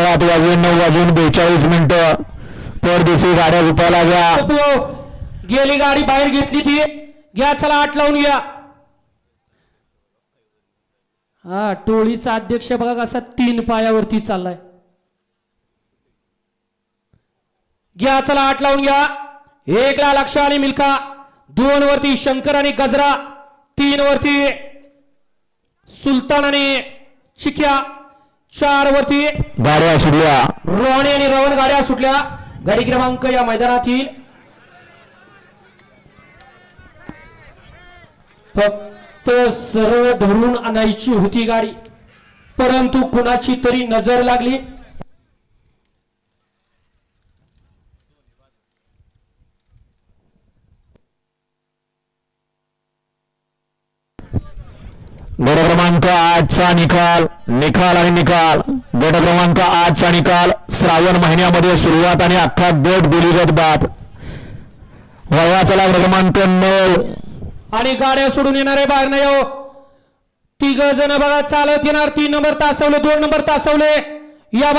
7 वाजून 9 वाजून 42 मिनिटं परदेशी गाड्या झुपायला घ्या. गेली गाडी बाहेर घेतली ती घ्या. चला 8 लावून घ्या. हा टोळीचा अध्यक्ष बघा कसा 3 पायावरती चाललाय. घ्या चला 8 लावून घ्या. 1 ला लक्ष आणि मिल्खा, 2 वरती शंकर आणि गजरा, 3 वरती सुलतान आणि चिक्या, 4 वरती गाड्या सुटल्या. रोहणे आणि रवण गाड्या सुटल्या. गाडी क्रमांक या मैदानातील फक्त सरळ धरून आणायची होती गाडी, परंतु कुणाची तरी नजर लागली. गट क्रमांक 8 चा निकाल आणि निकाल. गट क्रमांक 8 चा निकाल. श्रावण महिन्यामध्ये सुरुवात आणि अख्खा गट बिलीगत बाद. वयाचा गट क्रमांक 9 आणि गाड्या सोडून येणारे बाहेर नाही हो. 3 जण बघा चालत येणार. 3 नंबर तासवले, 2 नंबर तासवले. या